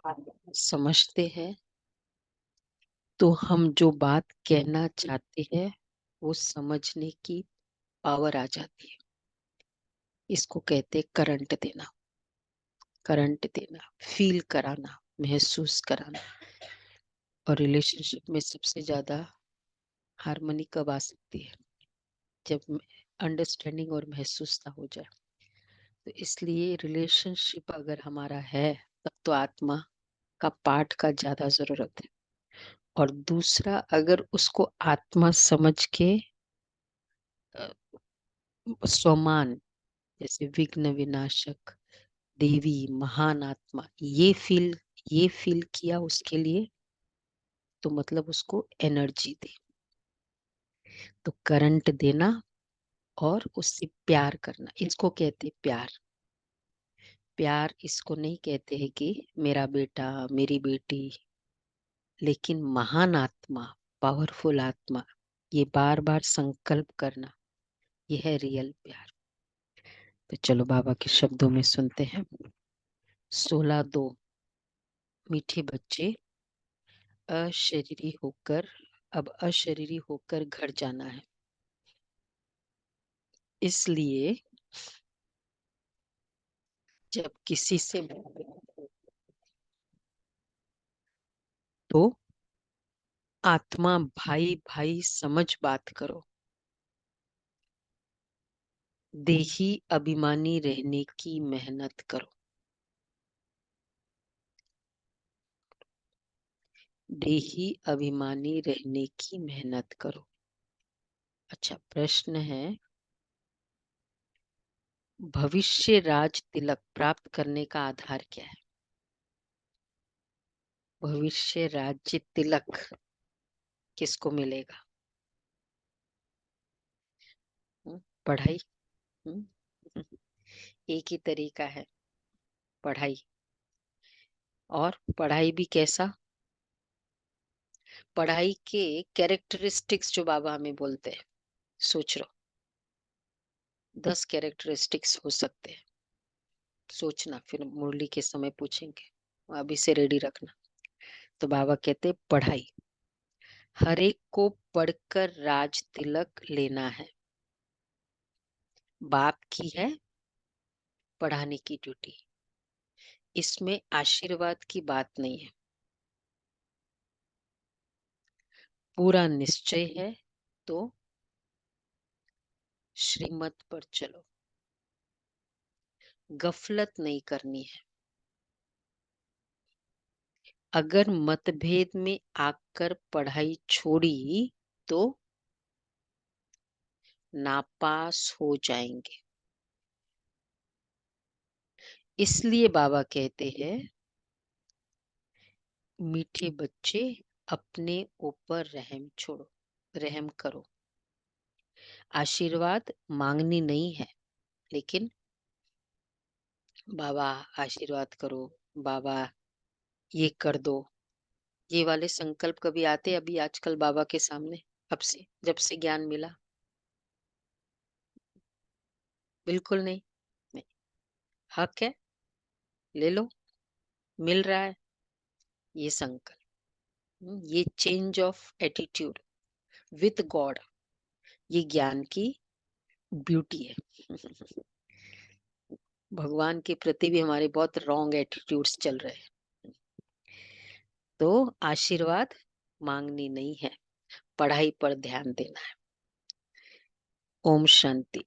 समझते हैं तो हम जो बात कहना चाहते हैं वो समझने की पावर आ जाती है। इसको कहते हैं करंट देना। करंट देना, फील कराना, महसूस कराना। और रिलेशनशिप में सबसे ज्यादा हार्मनी कब आ सकती है? जब अंडरस्टैंडिंग और महसूसता हो जाए। तो इसलिए रिलेशनशिप अगर हमारा है तब तो आत्मा का पाठ का ज्यादा जरूरत है। और दूसरा, अगर उसको आत्मा समझ के अ, स्वमान, जैसे विघ्न विनाशक, देवी, महान आत्मा, ये फील किया उसके लिए, तो मतलब उसको एनर्जी दे। तो करंट देना और उससे प्यार करना, इसको कहते हैं प्यार। प्यार इसको नहीं कहते हैं कि मेरा बेटा, मेरी बेटी, लेकिन महान आत्मा, पावरफुल आत्मा, ये बार बार संकल्प करना, ये है रियल प्यार। तो चलो बाबा के शब्दों में सुनते हैं। 16/2। मीठे बच्चे, अशरीरी होकर, अब अशरीरी होकर घर जाना है। इसलिए जब किसी से तो आत्मा भाई भाई समझ बात करो। देही अभिमानी रहने की मेहनत करो। देही अभिमानी रहने की मेहनत करो। अच्छा, प्रश्न है, भविष्य राज तिलक प्राप्त करने का आधार क्या है? भविष्य राज्य तिलक किसको मिलेगा? पढ़ाई। हम्म, एक ही तरीका है, पढ़ाई। और पढ़ाई भी कैसा? पढ़ाई के कैरेक्टरिस्टिक्स जो बाबा हमें बोलते हैं, सोच लो, 10 कैरेक्टरिस्टिक्स हो सकते हैं। सोचना, फिर मुरली के समय पूछेंगे, अभी से रेडी रखना। तो बाबा कहते हैं पढ़ाई, हर एक को पढ़कर राज तिलक लेना है। बाप की है पढ़ाने की ड्यूटी, इसमें आशीर्वाद की बात नहीं है। पूरा निश्चय है तो श्रीमत पर चलो, गफलत नहीं करनी है। अगर मतभेद में आकर पढ़ाई छोड़ी तो नापास हो जाएंगे। इसलिए बाबा कहते हैं, मीठे बच्चे, अपने ऊपर रहम छोड़ो, रहम करो। आशीर्वाद मांगनी नहीं है, लेकिन बाबा आशीर्वाद करो, बाबा ये कर दो, ये वाले संकल्प कभी आते अभी आजकल बाबा के सामने? अब से, जब से ज्ञान मिला, बिल्कुल नहीं। नहीं, हक है, ले लो, मिल रहा है, ये संकल्प। ये change of attitude with God, ये ज्ञान की ब्यूटी है। भगवान के प्रति भी हमारे बहुत रॉन्ग एटीट्यूड्स चल रहे हैं। तो आशीर्वाद मांगनी नहीं है, पढ़ाई पर ध्यान देना है। ओम शांति।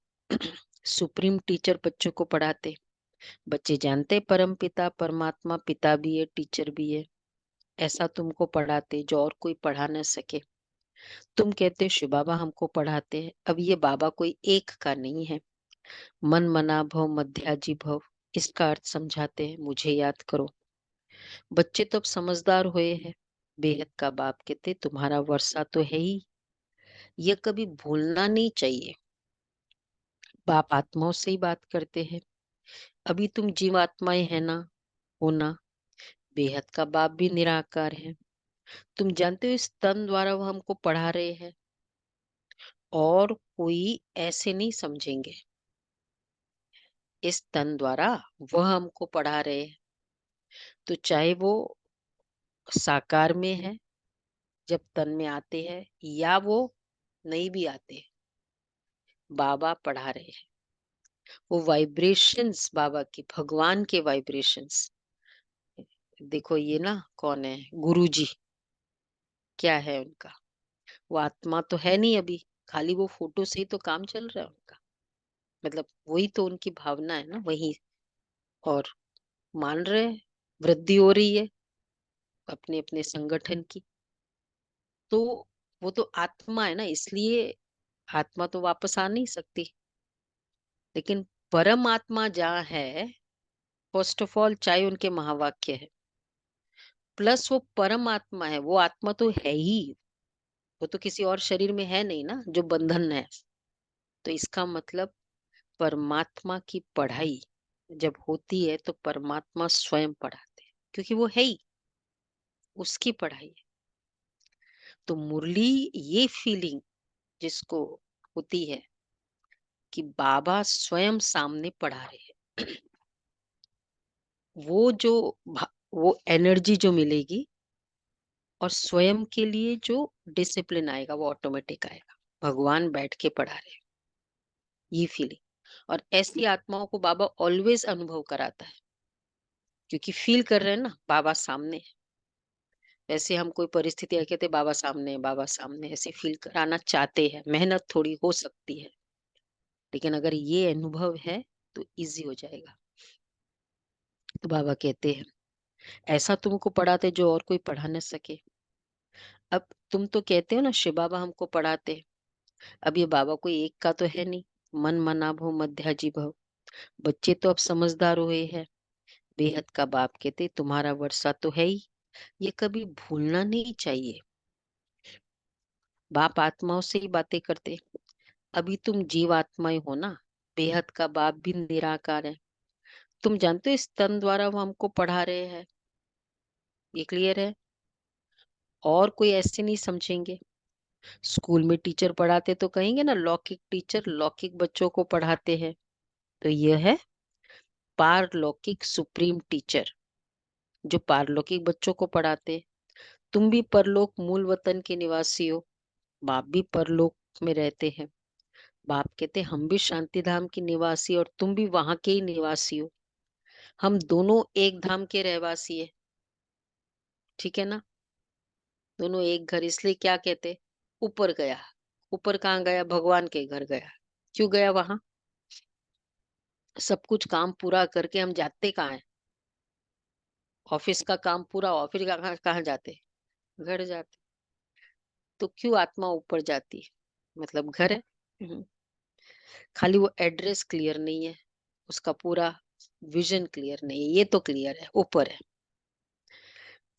सुप्रीम टीचर बच्चों को पढ़ाते, बच्चे जानते परम पिता परमात्मा पिता भी है, टीचर भी है। ऐसा तुमको पढ़ाते जो और कोई पढ़ा न सके। तुम कहते शिव बाबा हमको पढ़ाते हैं। अब ये बाबा कोई एक का नहीं है। मन मना भव मध्याजी भव, इसका अर्थ समझाते हैं, मुझे याद करो। बच्चे तो अब समझदार हुए हैं। बेहद का बाप कहते तुम्हारा वर्षा तो है ही, ये कभी भूलना नहीं चाहिए। बाप आत्माओं से ही बात करते हैं। अभी तुम जीवात्माएं है ना, हो ना। बेहद का बाप भी निराकार है। तुम जानते हो इस तन द्वारा वो हमको पढ़ा रहे हैं, और कोई ऐसे नहीं समझेंगे। इस तन द्वारा वह हमको पढ़ा रहे हैं, तो चाहे वो साकार में है जब तन में आते हैं, या वो नहीं भी आते, बाबा पढ़ा रहे हैं। वो वाइब्रेशंस बाबा की, भगवान के वाइब्रेशंस। देखो ये ना कौन है, गुरुजी, क्या है उनका, वो आत्मा तो है नहीं अभी, खाली वो फोटो से ही तो काम चल रहा है उनका। मतलब वही तो उनकी भावना है ना, वही। और मान रहे हैं, वृद्धि हो रही है अपने अपने संगठन की। तो वो तो आत्मा है ना, इसलिए आत्मा तो वापस आ नहीं सकती। लेकिन परम आत्मा जहाँ है, फर्स्ट ऑफ ऑल चाहे उनके महावाक्य है, प्लस वो परम आत्मा है, वो आत्मा तो है ही। वो तो किसी और शरीर में है नहीं ना जो बंधन है। तो इसका मतलब परमात्मा की पढ़ाई जब होती है तो परमात्मा स्वयं पढ़ाते हैं, क्योंकि वो है ही, उसकी पढ़ाई है। तो मुरली ये फीलिंग जिसको होती है कि बाबा स्वयं सामने पढ़ा रहे हैं, वो जो वो एनर्जी जो मिलेगी, और स्वयं के लिए जो डिसिप्लिन आएगा वो ऑटोमेटिक आएगा, भगवान बैठ के पढ़ा रहे हैं, ये फीलिंग। और ऐसी आत्माओं को बाबा ऑलवेज अनुभव कराता है, क्योंकि फील कर रहे हैं ना बाबा सामने है। वैसे हम कोई परिस्थिति आके कहते बाबा सामने है, बाबा सामने है, ऐसे फील कराना चाहते हैं, मेहनत थोड़ी हो सकती है, लेकिन अगर ये अनुभव है तो इजी हो जाएगा। तो बाबा कहते हैं ऐसा तुमको पढ़ाते जो और कोई पढ़ा न सके। अब तुम तो कहते हो ना शिव बाबा हमको पढ़ाते हैं, अब ये बाबा कोई एक का तो है नहीं। मन मना भव मध्याजी भव, बच्चे तो अब समझदार हुए हैं। बेहद का बाप कहते तुम्हारा वर्षा तो है ही, ये कभी भूलना नहीं चाहिए। बाप आत्माओं से ही बातें करते, अभी तुम जीव आत्माएं हो ना, बेहद का बाप भी निराकार है। तुम जानते हो इस तन द्वारा वो हमको पढ़ा रहे हैं, ये क्लियर है। और कोई ऐसे नहीं समझेंगे। स्कूल में टीचर पढ़ाते तो कहेंगे ना लौकिक टीचर लौकिक बच्चों को पढ़ाते हैं, तो यह है पारलौकिक सुप्रीम टीचर जो पारलौकिक बच्चों को पढ़ाते। तुम भी परलोक मूल वतन के निवासी हो, बाप भी परलोक में रहते हैं। बाप कहते हम भी शांति धाम के निवासी और तुम भी वहां के ही निवासी हो। हम दोनों एक धाम के रहवासी है, ठीक है ना। दोनों एक घर, इसलिए क्या कहते, ऊपर गया। ऊपर कहाँ गया, भगवान के घर गया। क्यों गया वहां, सब कुछ काम पूरा करके हम जाते कहाँ है, ऑफिस का काम पूरा, ऑफिस कहाँ कहाँ जाते, घर जाते। तो क्यों आत्मा ऊपर जाती है, मतलब घर है। हम्म। खाली वो एड्रेस क्लियर नहीं है, उसका पूरा विजन क्लियर नहीं है, ये तो क्लियर है ऊपर है।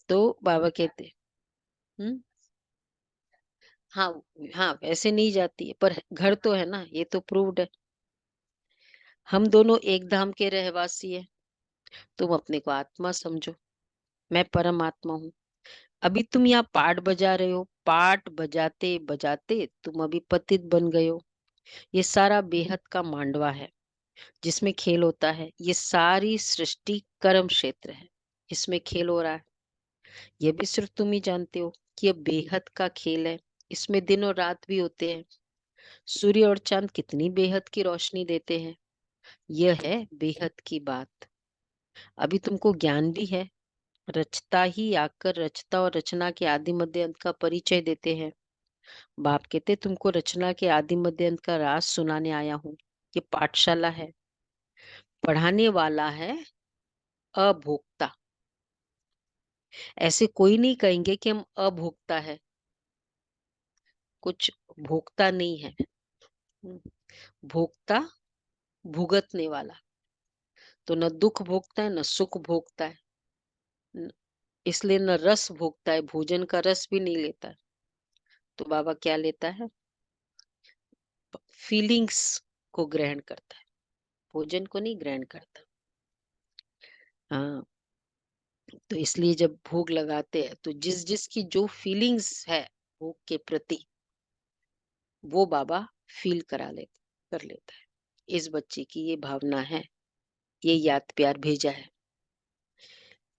तो बाबा कहते हम्म, हाँ, हाँ वैसे नहीं जाती है पर घर तो है ना, ये तो प्रूव्ड है। हम दोनों एक धाम के रहवासी है। तुम अपने को आत्मा समझो, मैं परमात्मा हूँ। अभी तुम यहाँ पाठ बजा रहे हो, पाठ बजाते बजाते तुम अभी पतित बन गए हो। ये सारा बेहद का मांडवा है जिसमें खेल होता है, ये सारी सृष्टि कर्म क्षेत्र है इसमें खेल हो रहा है। ये भी सिर्फ तुम ही जानते हो कि ये बेहद का खेल है, इसमें दिन और रात भी होते हैं। सूर्य और चांद कितनी बेहद की रोशनी देते हैं, यह है बेहद की बात। अभी तुमको ज्ञान भी है, रचता ही आकर रचता और रचना के आदि मध्य अंत का परिचय देते हैं। बाप कहते तुमको रचना के आदि मध्य अंत का राज सुनाने आया हूँ। ये पाठशाला है, पढ़ाने वाला है अभोक्ता। ऐसे कोई नहीं कहेंगे कि हम अभोक्ता है, कुछ भोक्ता नहीं है। भोक्ता भुगतने वाला, तो न दुख भोगता है न सुख भोगता है, न- इसलिए न रस भोगता है, भोजन का रस भी नहीं लेता है। तो बाबा क्या लेता है, फीलिंग्स को ग्रहण करता है, भोजन को नहीं ग्रहण करता। हाँ, तो इसलिए जब भोग लगाते हैं तो जिस जिसकी जो फीलिंग्स है भोग के प्रति, वो बाबा फील करा लेता, कर लेता है। इस बच्चे की ये भावना है, ये याद प्यार भेजा है।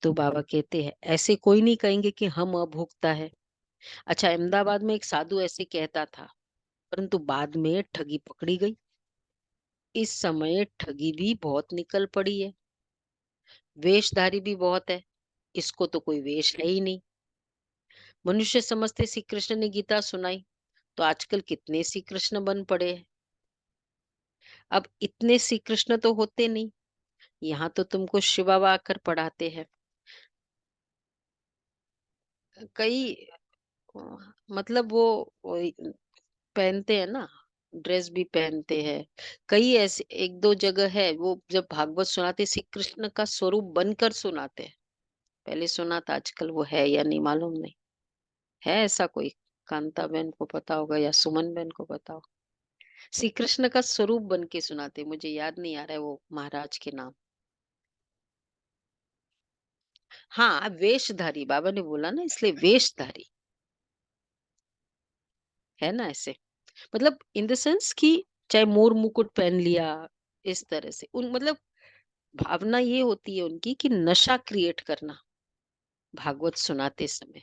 तो बाबा कहते हैं ऐसे कोई नहीं कहेंगे कि हम अभुक्ता है। अच्छा, अहमदाबाद में एक साधु ऐसे कहता था, परंतु बाद में ठगी पकड़ी गई। इस समय ठगी भी बहुत निकल पड़ी है, वेशधारी भी बहुत है, इसको तो कोई वेश है ही नहीं। मनुष्य समझते श्री कृष्ण ने गीता सुनाई, तो आजकल कितने श्री कृष्ण बन पड़े हैं। अब इतने श्री कृष्ण तो होते नहीं। यहाँ तो तुमको शिव बाबा आकर पढ़ाते हैं। कई अ, मतलब वो पहनते हैं ना, ड्रेस भी पहनते हैं। कई ऐसे एक दो जगह है, वो जब भागवत सुनाते श्री कृष्ण का स्वरूप बनकर सुनाते हैं। पहले सुना था, आजकल वो है या नहीं मालूम नहीं। है ऐसा कोई? कांता बहन को पता होगा या सुमन बहन को पता होगा। श्री कृष्ण का स्वरूप बन के सुनाते, मुझे याद नहीं आ रहा है वो महाराज के नाम। हाँ, वेशधारी, बाबा ने बोला ना, इसलिए वेशधारी है ना ऐसे। मतलब इन द सेंस कि चाहे मोर मुकुट पहन लिया, इस तरह से उन मतलब भावना ये होती है उनकी कि नशा क्रिएट करना भागवत सुनाते समय,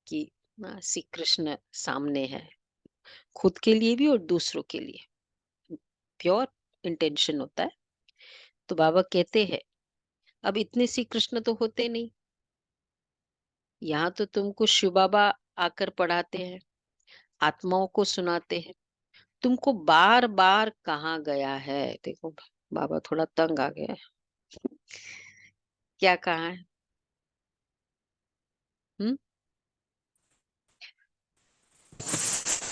कि श्री कृष्ण सामने है, खुद के लिए भी और दूसरों के लिए प्योर इंटेंशन होता है। तो बाबा कहते हैं अब इतने श्री कृष्ण तो होते नहीं। यहाँ तो तुमको शिव बाबा आकर पढ़ाते हैं, आत्माओं को सुनाते हैं। तुमको बार बार कहाँ गया है, देखो बाबा थोड़ा तंग आ गया है। क्या कहा है? हम्म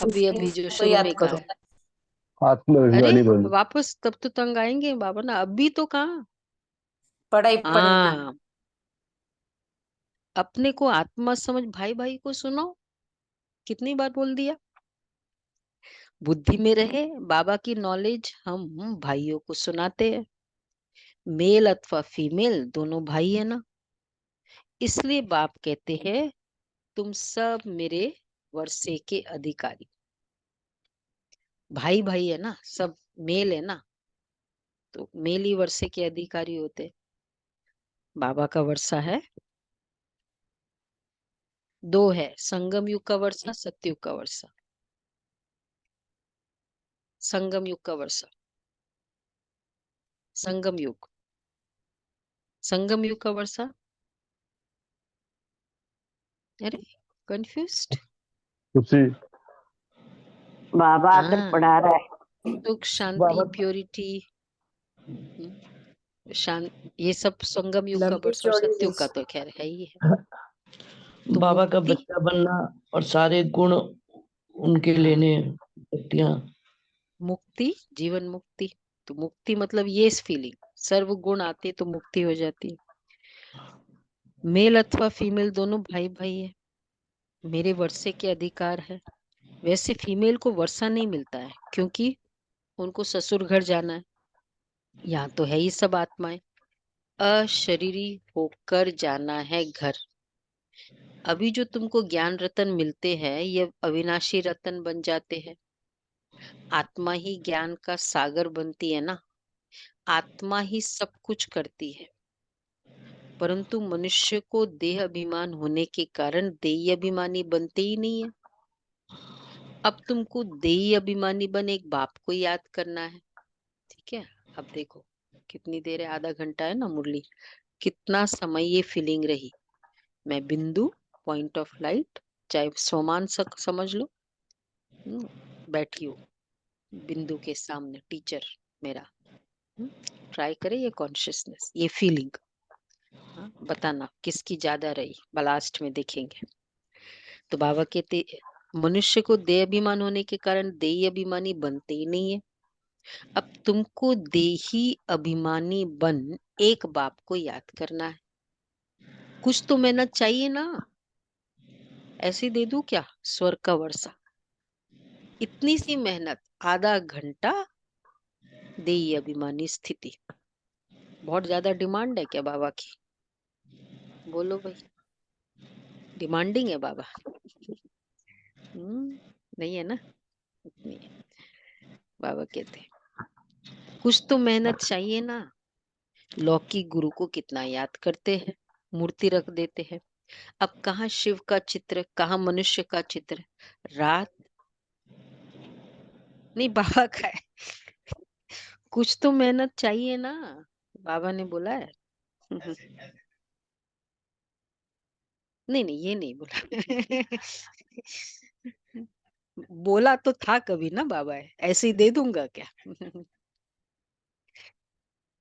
अभी अभी जो तो शुरू याद में कहा करो। है। अरे आत्मअभिमानी बनो। वापस तब तो तंग आएंगे बाबा ना, अभी तो कहाँ। पढ़ाई पढ़ी ना। हाँ, अपने को आत्मा समझ, भाई भाई को सुनो, कितनी बार बोल दिया। बुद्धि में रहे बाबा की नॉलेज, हम भाइयों को सुनाते हैं। मेल अथवा फीमेल दोनों भाई है ना, इसलिए बाप कहते हैं तुम सब मेरे वर्षे के अधिकारी। भाई भाई है ना, सब मेल है ना, तो मेल ही वर्षे के अधिकारी होते। बाबा का वर्षा है दो, है संगम युग का वर्षा, सतयुग का वर्षा। संगम युग का वर्षा, संगम युग, संगम युग का वर्षा। अरे कंफ्यूज्ड। खुशी। बाबा आकर हाँ, पढ़ा रहा है। सुख शांति बाबा प्योरिटी, शांत, ये सब संगम युग का लंबी वर्षा, और चौड़ी सतयुग का लिस्ट। तो खैर है ही है। तो बाबा का मुक्ति, बच्चा बनना और सारे गुण उनके हाँ, लेने, शक्तियां। मुक्ति, जीवन मुक्ति। तो मुक्ति मतलब ये फीलिंग, सर्व गुण आते तो मुक्ति हो जाती है। मेल अथवा फीमेल दोनों भाई भाई है, मेरे वर्षे के अधिकार है। वैसे फीमेल को वर्षा नहीं मिलता है, क्योंकि उनको ससुर घर जाना है। यहाँ तो है ही सब आत्माएं, अशरीरी होकर जाना है घर। अभी जो तुमको ज्ञान रतन मिलते हैं, ये अविनाशी रतन बन जाते हैं। आत्मा ही ज्ञान का सागर बनती है ना, आत्मा ही सब कुछ करती है। परंतु मनुष्य को देह अभिमान होने के कारण देही अभिमानी बनते ही नहीं है। अब तुमको देही अभिमानी बने एक बाप को याद करना है, ठीक है। अब देखो कितनी देर है, आधा घंटा है ना मुरली। कितना समय ये फीलिंग रही, मैं बिंदु, पॉइंट ऑफ लाइट, चाहे सोमान समझ लो। बैठी हो बिंदु के सामने, टीचर मेरा। ट्राई करे ये कॉन्शियसनेस, ये फीलिंग। हाँ, बताना किसकी ज्यादा रही, लास्ट में देखेंगे। तो बाबा कहते मनुष्य को देह अभिमान होने के कारण देही अभिमानी बनते ही नहीं है। अब तुमको देही अभिमानी बन एक बाप को याद करना है। कुछ तो मेहनत चाहिए ना, ऐसे दे दूं क्या स्वर्ग का वर्षा? इतनी सी मेहनत, आधा घंटा, देही अभिमानी स्थिति। बहुत ज्यादा डिमांड है क्या बाबा की? बोलो भाई, डिमांडिंग है बाबा? नहीं है ना, इतनी है। बाबा कहते हैं कुछ तो मेहनत चाहिए ना। लौकिक गुरु को कितना याद करते हैं, मूर्ति रख देते हैं। अब कहाँ शिव का चित्र, कहाँ मनुष्य का चित्र? रात नहीं, बाबा का है। कुछ तो मेहनत चाहिए ना, बाबा ने बोला है। नहीं नहीं, ये नहीं बोला। बोला तो था कभी ना बाबा है, ऐसे ही दे दूंगा क्या?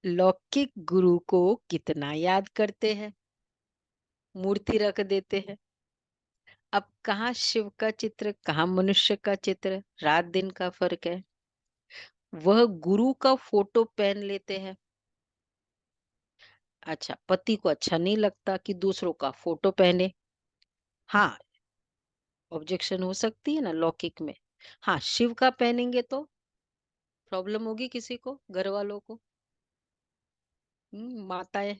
लौकिक गुरु को कितना याद करते हैं, मूर्ति रख देते हैं। अब कहाँ शिव का चित्र, कहाँ मनुष्य का चित्र? रात दिन का फर्क है। वह गुरु का फोटो पहन लेते हैं। अच्छा, पति को अच्छा नहीं लगता कि दूसरों का फोटो पहने। हाँ, ऑब्जेक्शन हो सकती है ना लौकिक में। हाँ, शिव का पहनेंगे तो प्रॉब्लम होगी किसी को, घर वालों को। माताएं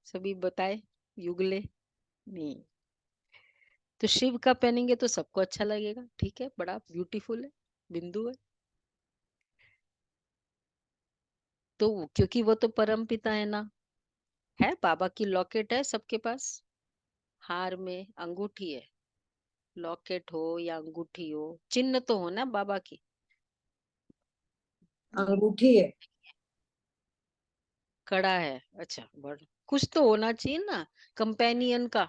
सभी बताए, युगले नहीं। तो शिव का पहनेंगे तो सबको अच्छा लगेगा, ठीक है, बड़ा ब्यूटीफुल है, बिंदु है। तो क्योंकि वो तो परम पिता है ना। है, बाबा की लॉकेट है सबके पास, हार में अंगूठी है। लॉकेट हो या अंगूठी हो, चिन्ह तो हो ना बाबा की। अंगूठी है। कड़ा है, अच्छा, बड़ कुछ तो होना चाहिए ना कंपेनियन का।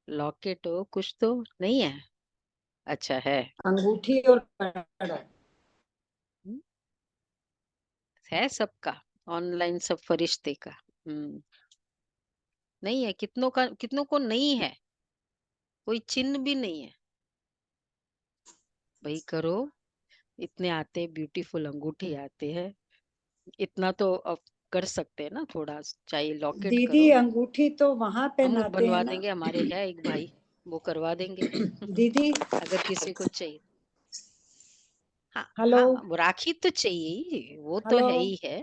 लॉकेट हो, कुछ तो नहीं है। अच्छा है। अंगूठी और कड़ा। हम्म, है सबका, ऑनलाइन सब फरिश्ते का। नहीं है, कितनों का, कितनों को नहीं है, कोई चिन्ह भी नहीं है। भाई करो, इतने आते ब्यूटीफुल अंगूठी आते हैं, इतना तो अब कर सकते हैं ना थोड़ा, चाहिए लॉकेट दीदी करो। अंगूठी तो वहां हम पहनाते हैं बनवा ना। देंगे, हमारे है एक भाई, वो करवा देंगे। दीदी अगर किसी को चाहिए। हाँ हेलो। हाँ, वो राखी तो चाहिए ही, वो तो हेलो, है ही है।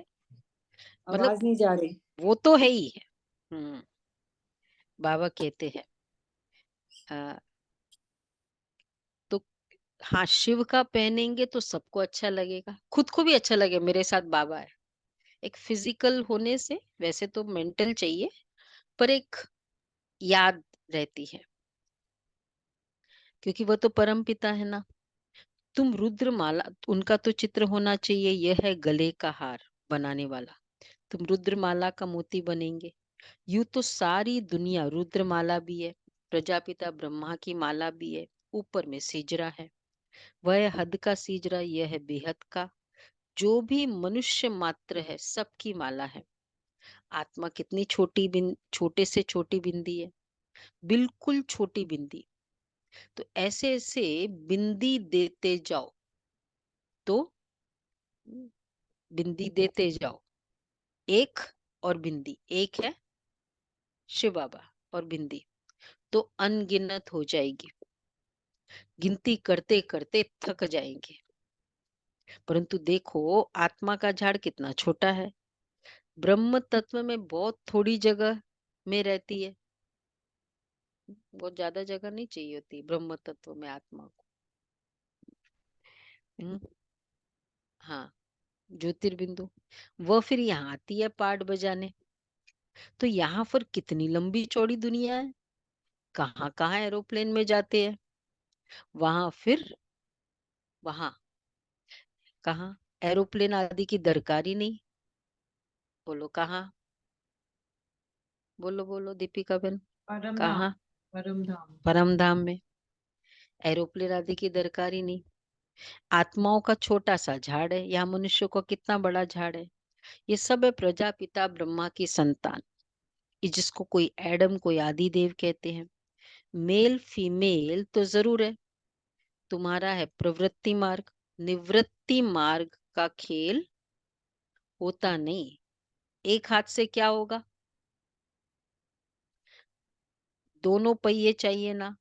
मतलब आवाज नहीं जा रही। वो तो है ही है। बाबा कहते हैं तो हाँ, शिव का पहनेंगे तो सबको अच्छा लगेगा, खुद को भी अच्छा लगे, मेरे साथ बाबा है। एक फिजिकल होने से, वैसे तो मेंटल चाहिए, पर एक याद रहती है, क्योंकि वो तो परम पिता है ना। तुम रुद्र माला, उनका तो चित्र होना चाहिए, यह है गले का हार बनाने वाला। तुम रुद्रमाला का मोती बनेंगे। यूं तो सारी दुनिया रुद्रमाला भी है, प्रजापिता ब्रह्मा की माला भी है, ऊपर में सिजरा है। वह है हद का सिजरा, यह है बेहद का। जो भी मनुष्य मात्र है, सबकी माला है। आत्मा कितनी छोटी छोटे से छोटी बिंदी है, बिल्कुल छोटी बिंदी। तो ऐसे ऐसे बिंदी देते जाओ, तो बिंदी देते जाओ। एक और बिंदी, एक है शिव बाबा और बिंदी, तो अनगिनत हो जाएगी, गिनती करते करते थक जाएंगे। परंतु देखो, आत्मा का झाड़ कितना छोटा है, ब्रह्म तत्व में बहुत थोड़ी जगह में रहती है। बहुत ज्यादा जगह नहीं चाहिए होती ब्रह्म तत्व में आत्मा को। हम्म, हाँ, ज्योतिर्बिंदु। वह फिर यहाँ आती है पाठ बजाने। तो यहाँ पर कितनी लंबी चौड़ी दुनिया है, कहाँ कहाँ एरोप्लेन में जाते हैं, वहां फिर वहां कहाँ एरोप्लेन आदि की दरकार ही नहीं। बोलो कहाँ, बोलो बोलो दीपिका बहन, परम धाम। कहाँ? परम धाम। परम धाम में एरोप्लेन आदि की दरकार ही नहीं। आत्माओं का छोटा सा झाड़ है, यहाँ मनुष्यों का कितना बड़ा झाड़ है। ये सब है प्रजापिता ब्रह्मा की संतान, ये जिसको कोई एडम, कोई आदि देव कहते हैं। मेल फीमेल तो जरूर है। तुम्हारा है प्रवृत्ति मार्ग, निवृत्ति मार्ग का खेल होता नहीं। एक हाथ से क्या होगा, दोनों पहिए चाहिए ना।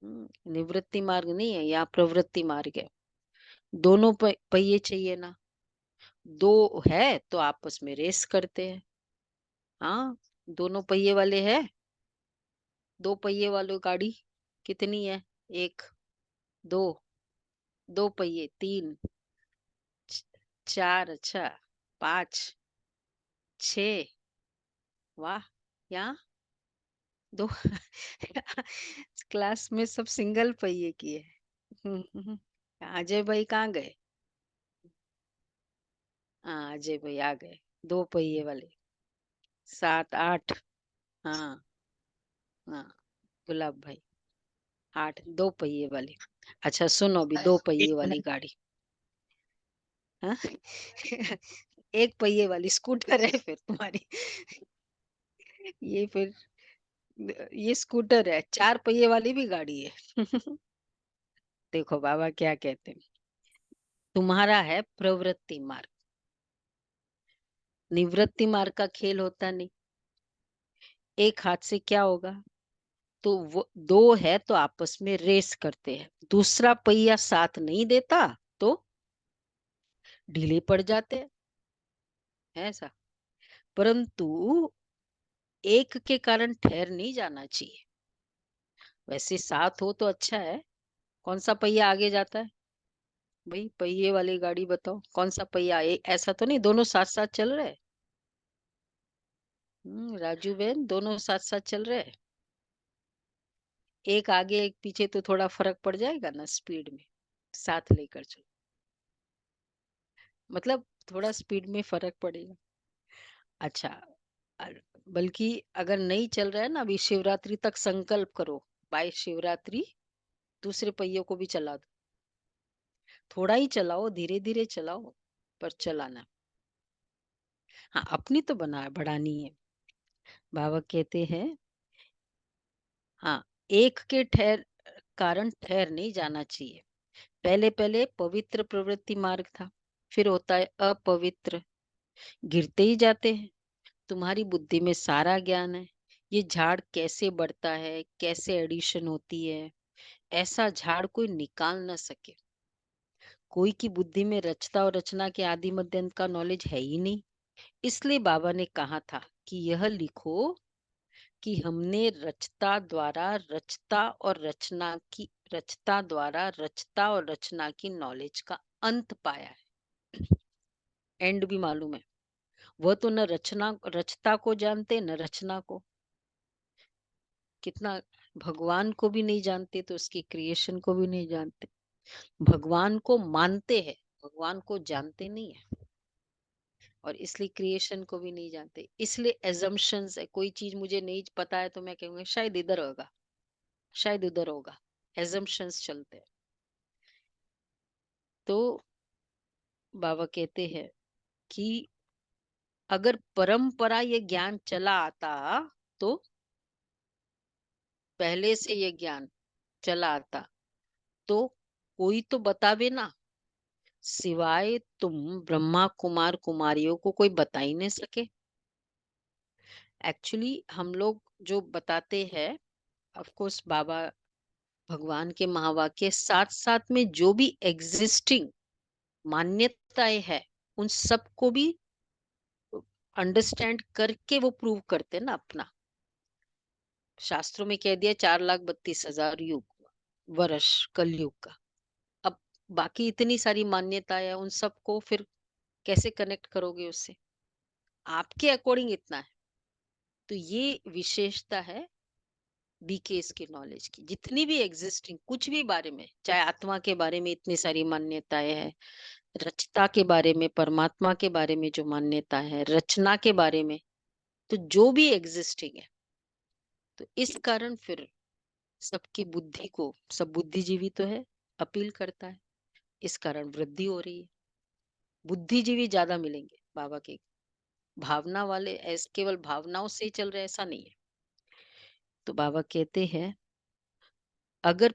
निवृत्ति मार्ग नहीं है, यहाँ प्रवृत्ति मार्ग है। दोनों पहिए चाहिए ना। दो है तो आपस में रेस करते हैं। हाँ, दोनों पहिए वाले है, दो पहिए वाली गाड़ी कितनी है? एक, दो, दो पहिए, तीन, चार, अच्छा, पांच, छ, वाह, यहाँ दो क्लास में सब सिंगल पहिए की है। अजय भाई कहाँ गए? हाँ, अजय भाई आ गए, 2 पहिए वाले। 7 8, हाँ हाँ, गुलाब भाई 8, 2 पहिए वाली। अच्छा सुनो, अभी 2 पहिए वाली गाड़ी, हाँ? 1 पहिए वाली स्कूटर है फिर तुम्हारी। ये फिर ये स्कूटर है, 4 पहिए वाली भी गाड़ी है। देखो बाबा क्या कहते हैं, तुम्हारा है प्रवृत्ति मार्ग, निवृत्ति मार्ग का खेल होता नहीं। एक हाथ से क्या होगा, तो वो 2 है तो आपस में रेस करते हैं, दूसरा पहिया साथ नहीं देता तो ढीले पड़ जाते हैं, है ऐसा। परंतु एक के कारण ठहर नहीं जाना चाहिए। वैसे साथ हो तो अच्छा है। कौन सा पहिया आगे जाता है भाई? पहिए वाली गाड़ी बताओ, कौन सा पहिया? ऐसा तो नहीं दोनों साथ साथ चल रहे हैं? राजू बहन, दोनों साथ साथ चल रहे हैं? एक आगे एक पीछे तो थोड़ा फर्क पड़ जाएगा ना स्पीड में, साथ लेकर चलो, मतलब थोड़ा स्पीड में फर्क पड़ेगा। अच्छा, अ- बल्कि अगर नहीं चल रहा है ना, अभी शिवरात्रि तक संकल्प करो, बाय शिवरात्रि दूसरे पहियों को भी चला दो। थोड़ा ही चलाओ, धीरे धीरे चलाओ, पर चलाना। हाँ, अपनी तो बढ़ानी है। बाबा कहते हैं, हाँ, एक के कारण ठहर नहीं जाना चाहिए। पहले पहले पवित्र प्रवृत्ति मार्ग था, फिर होता है अपवित्र, गिरते ही जाते हैं। तुम्हारी बुद्धि में सारा ज्ञान है, ये झाड़ कैसे बढ़ता है, कैसे एडिशन होती है, ऐसा झाड़ कोई निकाल ना सके। कोई की बुद्धि में रचता और रचना के आदि मध्य अंत का नॉलेज है ही नहीं। इसलिए बाबा ने कहा था कि यह लिखो कि हमने रचता और रचना की नॉलेज का अंत पाया है। एंड भी मालूम है। वह तो न रचता को जानते न रचना को। कितना, भगवान को भी नहीं जानते तो उसकी क्रिएशन को भी नहीं जानते। भगवान को मानते हैं, भगवान को जानते नहीं है, और इसलिए क्रिएशन को भी नहीं जानते। इसलिए एजम्पशंस है, कोई चीज मुझे नहीं पता है तो मैं कहूंगा शायद इधर होगा, शायद उधर होगा, एजम्पशंस चलते हैं। तो बाबा कहते हैं कि अगर परंपरा ये ज्ञान चला आता, तो पहले से ये ज्ञान चला आता तो कोई तो बतावे ना, सिवाय तुम ब्रह्मा कुमार कुमारियों को कोई बता ही नहीं सके। एक्चुअली हम लोग जो बताते हैं, ऑफ कोर्स बाबा भगवान के महावाक्य साथ साथ में जो भी एग्जिस्टिंग मान्यताएं है, उन सबको भी अंडरस्टैंड करके वो प्रूव करते हैं ना अपना। शास्त्रों में कह दिया 4,32,000 युग वर्ष कलयुग का। अब बाकी इतनी सारी मान्यताएं हैं, उन सबको फिर कैसे कनेक्ट करोगे उससे? आपके अकॉर्डिंग इतना है। तो ये विशेषता है बीकेएस की नॉलेज की। जितनी भी एग्जिस्टिंग कुछ भी बारे में, चाहे आत्मा के बारे में इतनी सारी मान्यताएं हैं, रचता के बारे में, परमात्मा के बारे में जो मान्यता है, रचना के बारे में, तो जो भी एग्जिस्टिंग है, तो इस कारण फिर सबकी बुद्धि को, सब बुद्धिजीवी तो है, अपील करता है। इस कारण वृद्धि हो रही है। बुद्धिजीवी ज्यादा मिलेंगे बाबा के। भावना वाले ऐसे केवल भावनाओं से ही चल रहे, ऐसा नहीं है। तो बाबा कहते हैं, अगर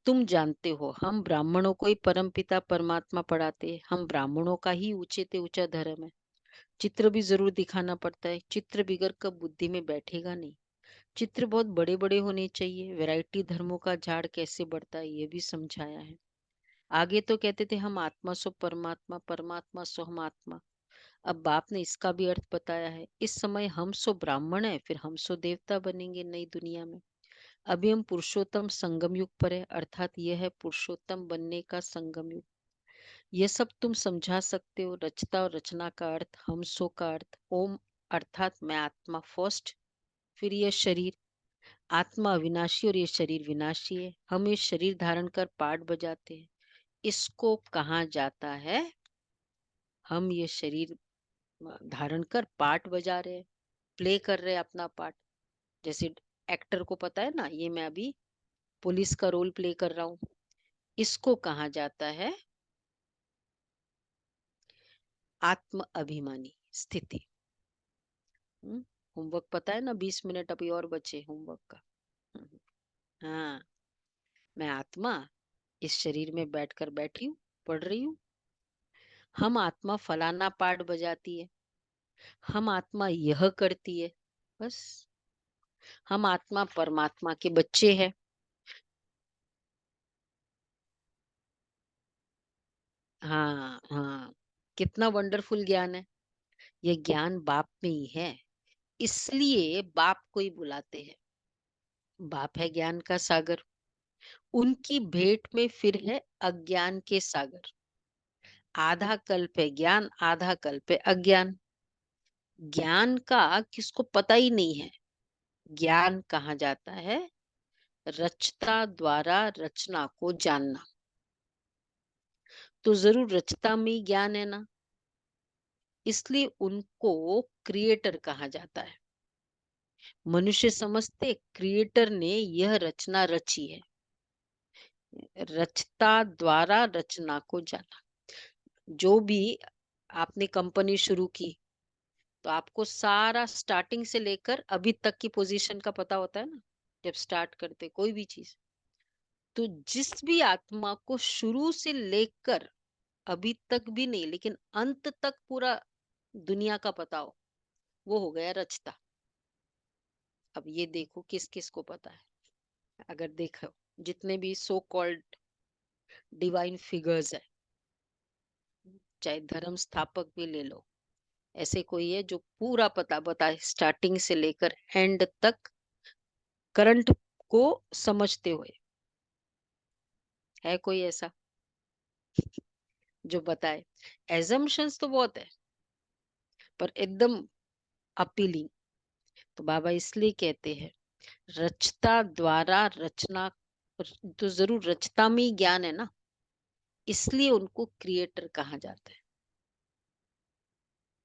तुम जानते हो हम ब्राह्मणों को ही परमपिता परमात्मा पढ़ाते हैं, हम ब्राह्मणों का ही ऊंचे से ऊंचा धर्म है। चित्र भी जरूर दिखाना पड़ता है, चित्र बिगड़ कर बुद्धि में बैठेगा नहीं। चित्र बहुत बड़े बड़े होने चाहिए। वैरायटी धर्मों का झाड़ कैसे बढ़ता है ये भी समझाया है। आगे तो कहते थे हम आत्मा सो परमात्मा, परमात्मा सो हम आत्मा। अब बाप ने इसका भी अर्थ बताया है। इस समय हम सो ब्राह्मण है, फिर हम सो देवता बनेंगे नई दुनिया में। अभी हम पुरुषोत्तम संगम युग पर है, अर्थात यह है पुरुषोत्तम बनने का संगम युग। यह सब तुम समझा सकते हो। रचता और रचना का अर्थ, हम सो का अर्थ, ओम अर्थात मैं आत्मा फर्स्ट, फिर ये शरीर। आत्मा अविनाशी और ये शरीर विनाशी है। हम ये शरीर धारण कर पाठ बजाते हैं, इसको कहा जाता है, हम ये शरीर धारण कर पार्ट बजा रहे हैं, प्ले कर रहे हैं अपना पार्ट। जैसे एक्टर को पता है ना, ये मैं अभी पुलिस का रोल प्ले कर रहा हूँ, इसको कहा जाता है आत्म अभिमानी स्थिति। होमवर्क पता है ना, 20 मिनट अभी और बचे होमवर्क का। हाँ, मैं आत्मा इस शरीर में बैठकर बैठी हूँ, पढ़ रही हूँ। हम आत्मा फलाना पार्ट बजाती है, हम आत्मा यह करती है, बस। हम आत्मा परमात्मा के बच्चे हैं। हाँ हाँ, कितना वंडरफुल ज्ञान है। ये ज्ञान बाप में ही है, इसलिए बाप को ही बुलाते हैं। बाप है ज्ञान का सागर, उनकी भेंट में फिर है अज्ञान के सागर। आधा कल्प है ज्ञान, आधा कल्प है अज्ञान। ज्ञान का किसको पता ही नहीं है। ज्ञान कहा जाता है रचता द्वारा रचना को जानना। तो जरूर रचता में ही ज्ञान है ना, इसलिए उनको क्रिएटर कहा जाता है। मनुष्य समझते क्रिएटर ने यह रचना रची है। रचता द्वारा रचना को जाना। जो भी आपने कंपनी शुरू की, तो आपको सारा स्टार्टिंग से लेकर अभी तक की पोजीशन का पता होता है ना, जब स्टार्ट करते कोई भी चीज। तो जिस भी आत्मा को शुरू से लेकर अभी तक भी नहीं, लेकिन अंत तक पूरा दुनिया का पता हो, वो हो गया रचता। अब ये देखो किस किस को पता है। अगर देखो जितने भी सो कॉल्ड डिवाइन फिगर्स है, चाहे धर्म स्थापक भी ले लो, ऐसे कोई है जो पूरा पता बताए स्टार्टिंग से लेकर एंड तक करंट को समझते हुए? है कोई ऐसा जो बताए? एजम्पशंस तो बहुत है, पर एकदम अपीलिंग। तो बाबा इसलिए कहते हैं रचता द्वारा रचना, तो जरूर रचता में ही ज्ञान है ना, इसलिए उनको क्रिएटर कहा जाता है।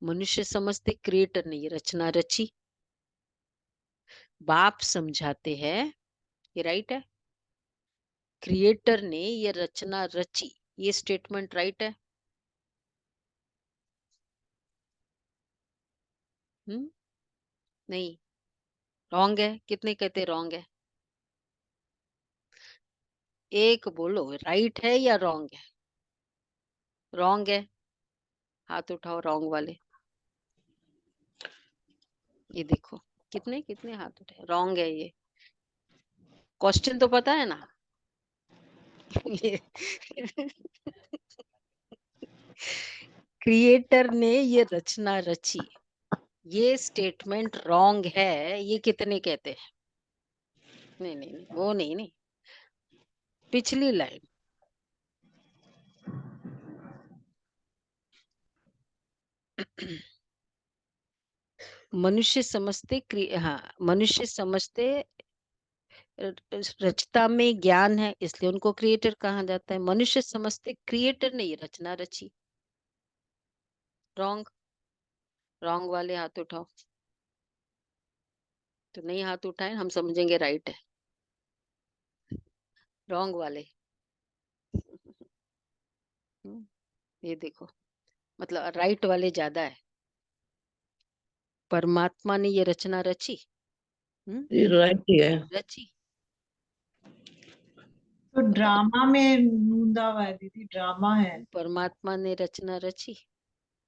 मनुष्य समझते क्रिएटर ने ये रचना रची। बाप समझाते हैं ये राइट है, क्रिएटर ने ये रचना रची। ये स्टेटमेंट राइट है? नहीं, रॉन्ग है। कितने कहते रॉन्ग है? एक बोलो राइट है या रॉन्ग है। रॉन्ग है, हाथ उठाओ रॉन्ग वाले। ये देखो कितने कितने हाथ उठाए। रॉन्ग है ये। क्वेश्चन तो पता है ना। क्रिएटर ने ये रचना रची, ये स्टेटमेंट रॉन्ग है, ये कितने कहते हैं? नहीं नहीं नहीं, वो नहीं नहीं, पिछली लाइन। मनुष्य समझते हाँ, मनुष्य समझते रचता में ज्ञान है, इसलिए उनको क्रिएटर कहा जाता है। मनुष्य समझते क्रिएटर ने ये रचना रची। रॉन्ग। रॉन्ग वाले हाथ उठाओ। तो नहीं हाथ उठाए, हम समझेंगे राइट है। रॉन्ग वाले। ये देखो, मतलब राइट वाले ज्यादा है। परमात्मा ने ये रचना रची। ये राइट ही है। रची। तो ड्रामा में नूंदा हुआ है दीदी, ड्रामा है। परमात्मा ने रचना रची।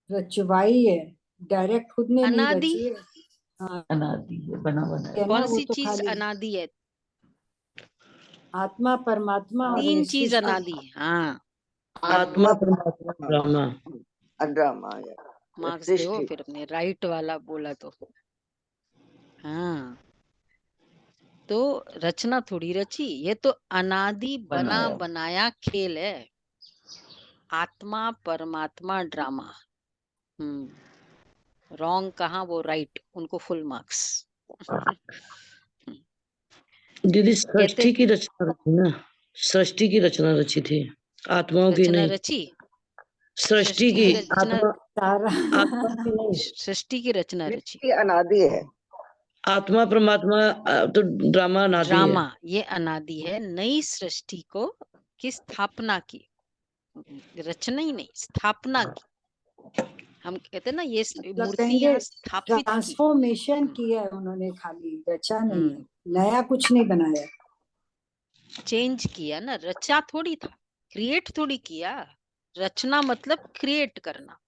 रचवाई है, डायरेक्ट खुद ने नहीं अनादि। रची है। हाँ, अनादि है, बना बनाया। है ना, कौन वो सी तो चीज खाली अनादि है? आत्मा परमात्मा और तीन ये चीज सृष्टि। अनादि है। हाँ, आत्मा परमात्मा ड्रामा। ड्रामा मार्क्स दो सृष्टि। फिर अपने राइट वाला बोला तो। हाँ, तो रचना थोड़ी रची, ये तो अनादि बना बनाया। बनाया खेल है। आत्मा परमात्मा ड्रामा। रॉन्ग कहाँ, वो राइट, उनको फुल मार्क्स। दीदी कहते सृष्टि की रचना रची ना, सृष्टि की रचना रची थी, आत्माओं की रचना नहीं। रची, सृष्टि सृष्टि की की रचना, आत्मा, सारा आत्मा की नहीं। सृष्टि की रचना रची। सृष्टि अनादि है। आत्मा परमात्मा तो ड्रामा नादी है। ड्रामा ये अनादि है, नई सृष्टि को की स्थापना की, रचना ही नहीं, स्थापना की। हम कहते हैं ना ये मतलब मूर्ति कहेंगे यहाँ स्थापित की। ट्रांसफॉर्मेशन किया है उन्होंने, खाली रचा नहीं है, हम्म नया कुछ नहीं बनाया। चेंज किया ना, रचा थोड़ी था, क्रिएट थोड़ी किया। रचना मतलब क्रिएट करना,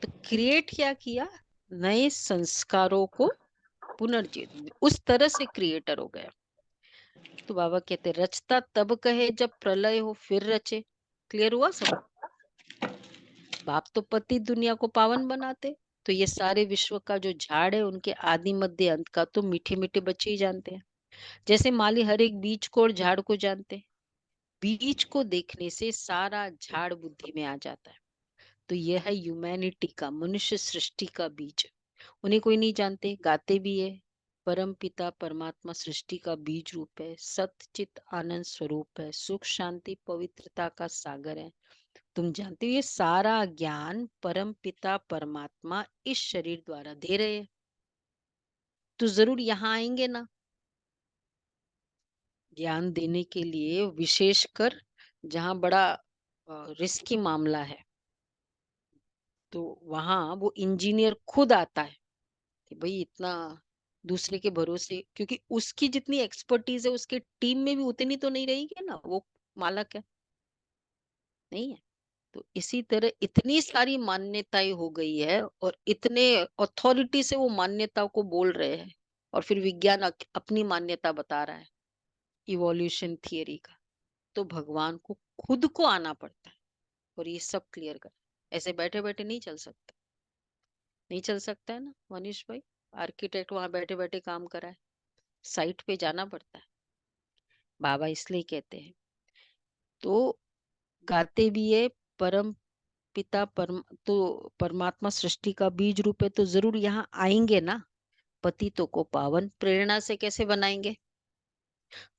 तो क्रिएट क्या किया, नए संस्कारों को पुनर्जीवित, उस तरह से क्रिएटर हो गया। तो बाबा कहते रचता तब कहे जब प्रलय हो फिर रचे। क्लियर हुआ सब? बाप तो पति दुनिया को पावन बनाते, तो ये सारे विश्व का जो झाड़ है उनके आदि मध्य अंत का तो मीठे मीठे बच्चे ही जानते हैं। जैसे माली हर एक बीज को और झाड़ को जानते हैं, बीज को देखने से सारा झाड़ बुद्धि में आ जाता है। तो यह है ह्यूमैनिटी का, मनुष्य सृष्टि का बीज। उन्हें कोई नहीं जानते, गाते भी है, परम पिता परमात्मा सृष्टि का बीज रूप है, सत्य चित आनंद स्वरूप है, सुख शांति पवित्रता का सागर है। तुम जानते हो ये सारा ज्ञान परम पिता परमात्मा इस शरीर द्वारा दे रहे हैं, तो जरूर यहाँ आएंगे ना ज्ञान देने के लिए, विशेषकर जहाँ बड़ा रिस्की मामला है, तो वहां वो इंजीनियर खुद आता है कि भाई इतना दूसरे के भरोसे, क्योंकि उसकी जितनी एक्सपर्टीज है उसके टीम में भी उतनी तो नहीं रहेगी ना, वो मालक है, नहीं है। तो इसी तरह इतनी सारी मान्यताएं हो गई है और इतने अथॉरिटी से वो मान्यताओं को बोल रहे हैं, और फिर विज्ञान अपनी मान्यता बता रहा है इवोल्यूशन थियरी का। तो भगवान को खुद को आना पड़ता है और ये सब क्लियर कर, ऐसे बैठे बैठे नहीं चल सकता, नहीं चल सकता है ना मनीष भाई। आर्किटेक्ट वहां बैठे बैठे काम करा है, साइट पे जाना पड़ता है। बाबा इसलिए कहते हैं, तो गाते भी है परम पिता परम, तो परमात्मा सृष्टि का बीज रूप है, तो जरूर यहाँ आएंगे ना, पतितों को पावन प्रेरणा से कैसे बनाएंगे।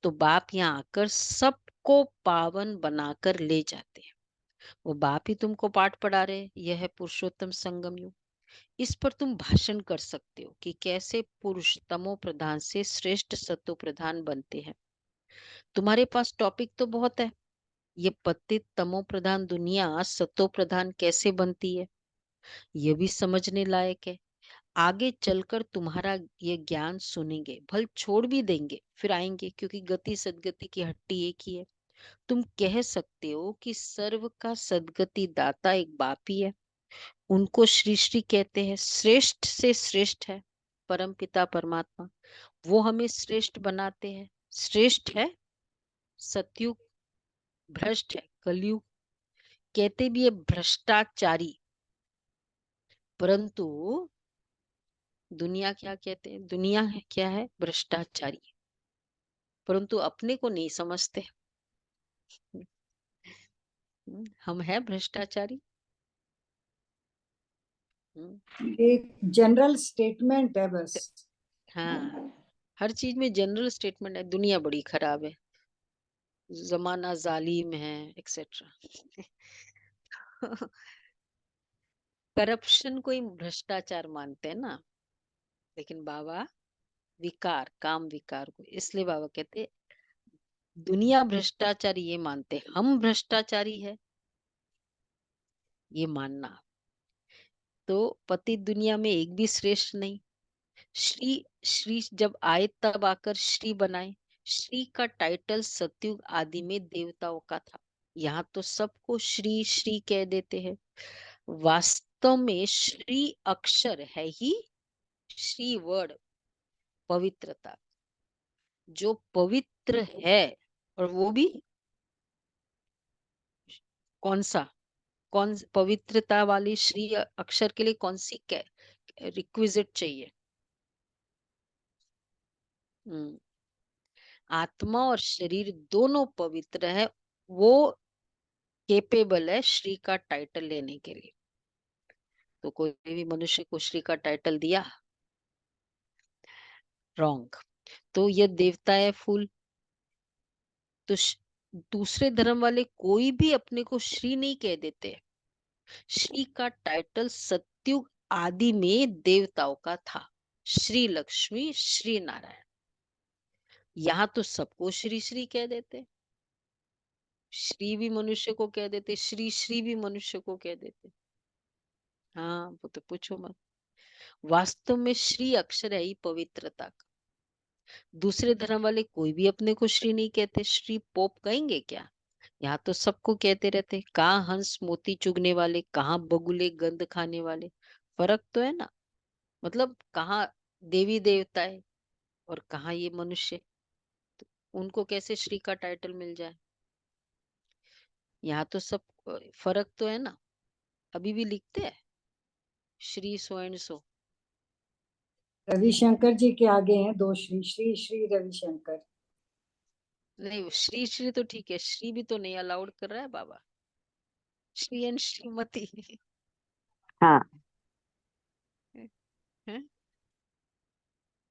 तो बाप यहाँ आकर सबको पावन बनाकर ले जाते हैं, वो बाप ही तुमको पाठ पढ़ा रहे हैं। यह है पुरुषोत्तम संगम युग। इस पर तुम भाषण कर सकते हो कि कैसे पुरुष तमो प्रधान से श्रेष्ठ सत्व प्रधान बनते हैं। तुम्हारे पास टॉपिक तो बहुत है, ये पतित तमो प्रधान दुनिया सतो प्रधान कैसे बनती है, ये भी समझने लायक है। आगे चलकर तुम्हारा ये ज्ञान सुनेंगे, भल छोड़ भी देंगे फिर आएंगे, क्योंकि गति सदगति की हट्टी एक ही है। तुम कह सकते हो कि सर्व का सदगति दाता एक बाप ही है, उनको श्री श्री कहते हैं, श्रेष्ठ से श्रेष्ठ है परम पिता परमात्मा, वो हमें श्रेष्ठ बनाते हैं। श्रेष्ठ है सतयुग, भ्रष्ट है कलयुग, कहते भी है भ्रष्टाचारी, परंतु दुनिया क्या कहते हैं, दुनिया है क्या है, भ्रष्टाचारी, परंतु अपने को नहीं समझते। हम है भ्रष्टाचारी। एक जनरल स्टेटमेंट है बस। हाँ, हर चीज में जनरल स्टेटमेंट है, दुनिया बड़ी खराब है, जमाना जालिम है, एक्सेट्रा। करप्शन को ही भ्रष्टाचार मानते हैं ना, लेकिन बाबा विकार, काम विकार को, इसलिए बाबा कहते दुनिया भ्रष्टाचारी ये मानते, हम भ्रष्टाचारी है ये मानना। तो पति दुनिया में एक भी श्रेष्ठ नहीं। श्री श्री जब आए तब आकर श्री बनाए। श्री का टाइटल सतयुग आदि में देवताओं का था, यहाँ तो सबको श्री श्री कह देते हैं। वास्तव में श्री अक्षर है ही श्री वर्ड, पवित्रता, जो पवित्र है। और वो भी कौन सा, कौन पवित्रता वाली श्री अक्षर के लिए कौन सी रिक्विजिट चाहिए। आत्मा और शरीर दोनों पवित्र है, वो केपेबल है श्री का टाइटल लेने के लिए। तो कोई भी मनुष्य को श्री का टाइटल दिया? रॉन्ग। तो ये देवता है फूल, तो दूसरे धर्म वाले कोई भी अपने को श्री नहीं कह देते। श्री का टाइटल सत्युग आदि में देवताओं का था, श्री लक्ष्मी, श्री नारायण। यहाँ तो सबको श्री श्री कह देते, श्री भी मनुष्य को कह देते, श्री श्री भी मनुष्य को कह देते। हाँ, वो तो पूछो मत। वास्तव में श्री अक्षर है ही पवित्रता का। दूसरे धर्म वाले कोई भी अपने को श्री नहीं कहते, श्री पोप कहेंगे क्या? यहाँ तो सबको कहते रहते, कहाँ हंस मोती चुगने वाले, कहाँ बगुले गंध खाने वाले। फर्क तो है ना, मतलब कहाँ देवी देवता है और कहाँ ये मनुष्य, तो उनको कैसे श्री का टाइटल मिल जाए? यहाँ तो सब फर्क तो है ना। अभी भी लिखते हैं Shri so and so. Ravishankar ji के आगे हैं दो श्री, श्री श्री रविशंकर। नहीं, वो श्री श्री तो ठीक है, श्री भी तो नहीं अलाउड कर रहा है बाबा। श्री एंड श्रीमती। हाँ। हैं?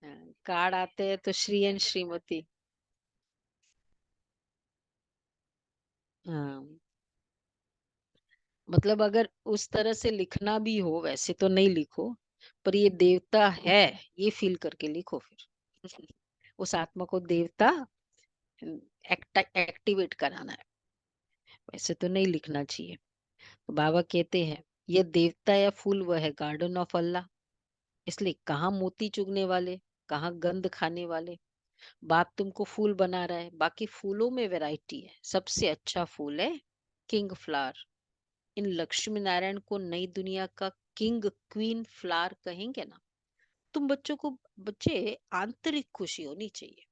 हाँ, कार्ड आते हैं तो श्री एंड श्रीमती। हाँ, मतलब अगर उस तरह से लिखना भी हो, वैसे तो नहीं लिखो, पर ये देवता है ये फील करके लिखो फिर। उस आत्मा को देवता एक्टिवेट कराना है, वैसे तो नहीं लिखना चाहिए। तो बाबा कहते हैं ये देवता या फूल वह है गार्डन ऑफ अल्लाह। इसलिए कहाँ मोती चुगने वाले, कहाँ गंध खाने वाले। बाप तुमको फूल बना रहा है, बाकी फूलों में वैरायटी है, सबसे अच्छा फूल है किंग फ्लावर। इन लक्ष्मी नारायण को नई दुनिया का किंग क्वीन फ्लावर कहेंगे ना। तुम बच्चों को, बच्चे आंतरिक खुशी होनी चाहिए,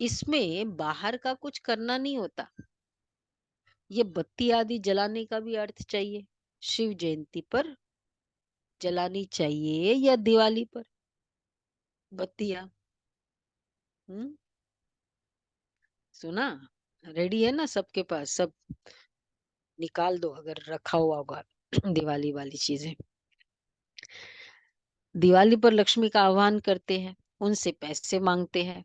इसमें बाहर का कुछ करना नहीं होता। ये बत्ती आदि जलाने का भी अर्थ चाहिए, शिव जयंती पर जलानी चाहिए या दिवाली पर बत्तियां। सुना? रेडी है ना सबके पास? सब निकाल दो अगर रखा हुआ होगा दिवाली वाली चीजें। दिवाली पर लक्ष्मी का आह्वान करते हैं, उनसे पैसे मांगते हैं,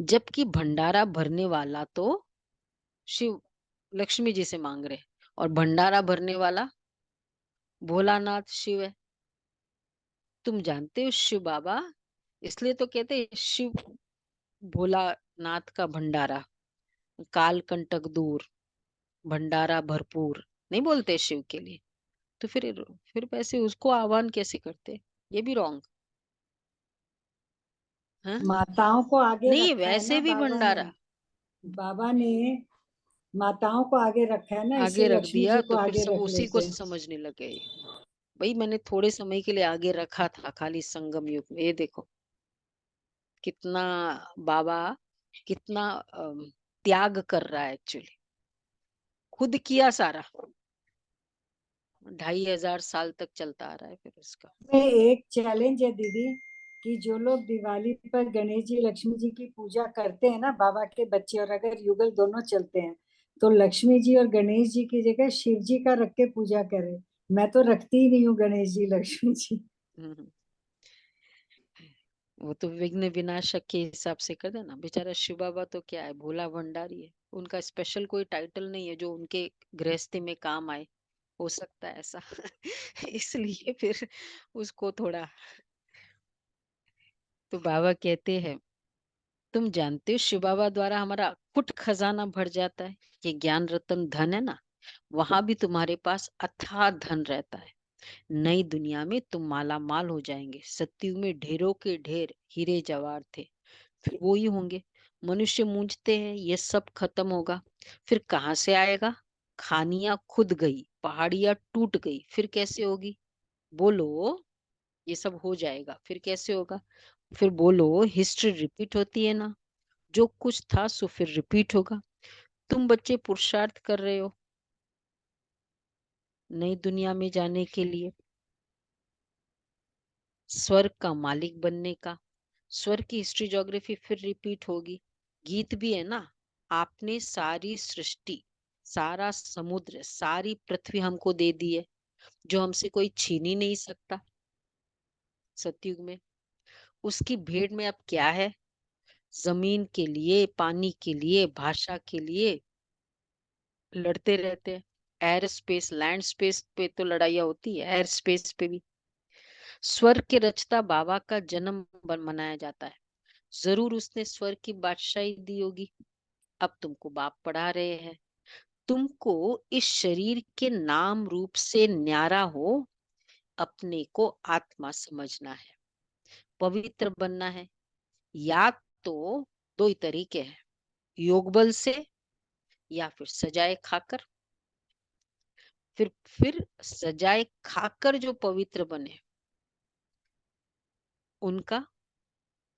जबकि भंडारा भरने वाला तो शिव लक्ष्मी जी से मांग रहे, और भंडारा भरने वाला भोलानाथ शिव है। तुम जानते हो शिव बाबा, इसलिए तो कहते हैं शिव भोलानाथ का भंडारा, काल कंटक दूर, भंडारा भरपूर, नहीं बोलते शिव के लिए। तो फिर वैसे उसको आह्वान कैसे करते? ये भी रॉन्ग है। माताओं को आगे नहीं, रखा है वैसे ना भी बाबा ने। भंडारा बाबा ने माताओं को आगे रखा है ना, आगे इसलिए रख लक्ष्मी दिया जी को तो फिर आगे सब रख उसी को लेते हैं। समझने लगे। भाई मैंने थोड़े समय के लिए आगे रखा था खाली संगम युग में, ये देखो कितना बाबा, कितना त्याग कर रहा है एक्चुअली, खुद किया सारा। 2500 साल तक चलता आ रहा है फिर उसका। में एक चैलेंज है दीदी, कि जो लोग दिवाली पर गणेश जी लक्ष्मी जी की पूजा करते हैं ना, बाबा के बच्चे, और अगर युगल दोनों चलते हैं, तो लक्ष्मी जी और गणेश जी की जगह शिव जी का रख के पूजा करें। मैं तो रखती ही नहीं हूँ गणेश जी लक्ष्मी जी। हम्म, वो तो विघ्न विनाशक के हिसाब से कर देना। बेचारा शिव बाबा तो क्या है, भोला भंडारी है, उनका स्पेशल कोई टाइटल नहीं है जो उनके गृहस्थी में काम आए। हो सकता है ऐसा इसलिए फिर उसको थोड़ा। तो बाबा कहते हैं तुम जानते हो शिव बाबा द्वारा हमारा कुट खजाना भर जाता है। ये ज्ञान रतन धन है ना, वहां भी तुम्हारे पास अथाह धन रहता है। नई दुनिया में तुम माला माल हो जाएंगे। सत्युग में ढेरों के ढेर हीरे जवाहर थे, फिर वो ही होंगे। मनुष्य मूंझते हैं ये सब खत्म होगा, फिर कहाँ से आएगा? खानियां खुद गई, पहाड़ियां टूट गई, फिर कैसे होगी? बोलो। ये सब हो जाएगा फिर कैसे होगा? फिर बोलो, हिस्ट्री रिपीट होती है ना, जो कुछ था सो फिर रिपीट होगा। तुम बच्चे पुरुषार्थ कर रहे हो नई दुनिया में जाने के लिए, स्वर्ग का मालिक बनने का। स्वर्ग की हिस्ट्री ज्योग्राफी फिर रिपीट होगी। गीत भी है ना, आपने सारी सृष्टि, सारा समुद्र, सारी पृथ्वी हमको दे दी है, जो हमसे कोई छीन ही नहीं सकता सतयुग में। उसकी भेड़ में अब क्या है? जमीन के लिए, पानी के लिए, भाषा के लिए लड़ते रहते हैं। एयर स्पेस, लैंड स्पेस पे तो लड़ाइयाँ होती है, एयर स्पेस पे भी। स्वर्ग के रचता बाबा का जन्म मनाया जाता है। जरूर उसने स्वर्ग की बादशाही दी होगी। अब तुमको बाप पढ़ा रहे हैं। तुमको इस शरीर के नाम रूप से न्यारा हो, अपने को आत्मा समझना है, पवित्र बनना है। या तो दो ही तरीके हैं, योग बल से या फिर सजाए खाकर। फिर सजाए खाकर जो पवित्र बने उनका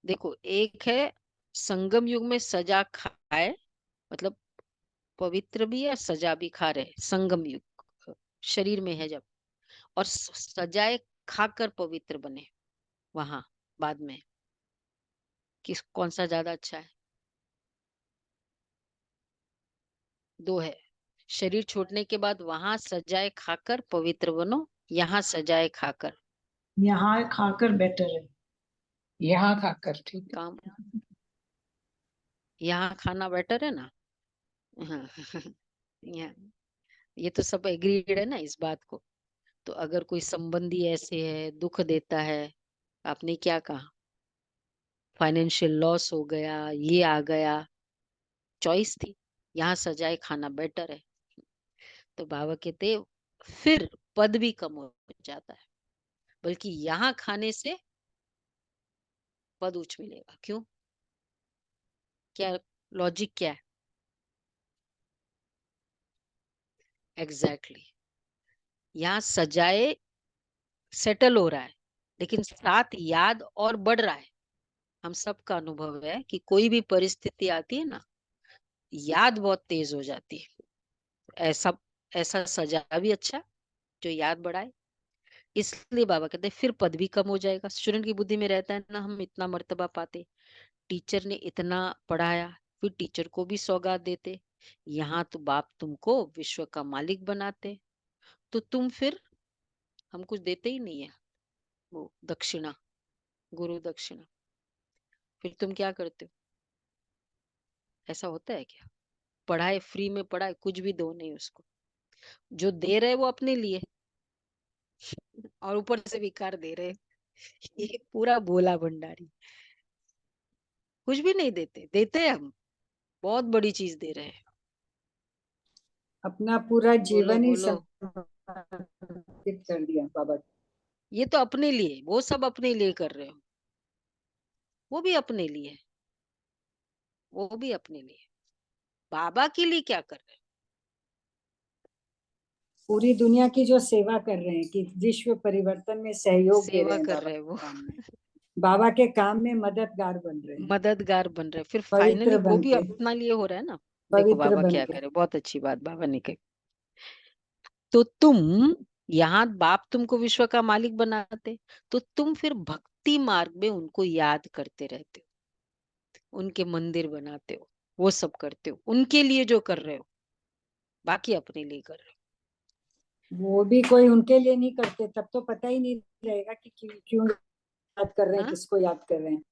देखो, एक है संगम युग में सजा खाए, मतलब पवित्र भी है, सजा भी खा रहे, संगम युग शरीर में है जब। और सजाए खाकर पवित्र बने वहां बाद में। किस कौन सा ज्यादा अच्छा है? दो है, शरीर छोड़ने के बाद वहां सजाए खाकर पवित्र बनो, यहाँ सजाए खाकर। यहाँ खाकर बेटर है। यहाँ खाकर ठीक है। काम यहाँ खाना बेटर है ना। हाँ यहाँ, ये तो सब एग्रीड है ना इस बात को। तो अगर कोई संबंधी ऐसे है, दुख देता है, आपने क्या कहा, फाइनेंशियल लॉस हो गया, ये आ गया, चॉइस थी, यहाँ सजाए खाना बेटर है। तो बाबा कहते फिर पद भी कम हो जाता है, बल्कि यहाँ खाने से पद उच्च मिलेगा। क्यों? क्या लॉजिक क्या है? एग्जैक्टली यहाँ सजाए सेटल हो रहा है, लेकिन साथ याद और बढ़ रहा है। हम सबका अनुभव है कि कोई भी परिस्थिति आती है ना, याद बहुत तेज हो जाती है। ऐसा ऐसा सजा भी अच्छा जो याद बढ़ाए। इसलिए बाबा कहते हैं फिर पद भी कम हो जाएगा। स्टूडेंट की बुद्धि में रहता है ना, हम इतना मर्तबा पाते, टीचर ने इतना पढ़ाया, फिर टीचर को भी सौगात देते, यहाँ तो बाप तुमको विश्व का मालिक बनाते, तो तुम फिर हम कुछ देते ही नहीं है, वो दक्षिणा, गुरु दक्षिणा। फिर तुम क्या करते हो? ऐसा होता है क्या? पढ़ाए, फ्री में पढ़ाए, कुछ भी दो नहीं उसको। जो दे रहे वो अपने लिए और ऊपर से विकार दे रहे। ये पूरा भोला भंडारी। कुछ भी नहीं देते, देते हैं हम, बहुत बड़ी चीज दे रहे हैं। अपना पूरा बोलो जीवन ही बोलो। समर्पित कर दिया बाबा। ये तो अपने लिए, वो सब अपने लिए कर रहे हो, वो भी अपने लिए, वो भी अपने लिए। बाबा के लिए क्या कर रहे पूरी दुनिया की जो सेवा कर रहे हैं कि विश्व परिवर्तन में हो? सहयोग दे रहे सेवा हैं कर बाबा रहे हैं के वो काम में, बाबा के काम में मददगार बन रहे हैं, मददगार बन रहे हैं। फिर फाइनली पवित्र वो बन भी के, अपना लिए हो रहा है ना। देखो पवित्र बाबा बन क्या के। करे, बहुत अच्छी बात बाबा ने कही। तो तुम यहाँ बाप तुमको विश्व का मालिक बनाते, तो तुम फिर भक्ति मार्ग में उनको याद करते रहते हो, उनके मंदिर बनाते हो, वो सब करते हो उनके लिए जो कर रहे हो, बाकी अपने लिए कर रहे वो भी कोई उनके लिए नहीं करते, तब तो पता ही नहीं रहेगा कि क्यों क्यों याद कर रहे हो। हैं, हाँ। किसको याद कर रहे हैं।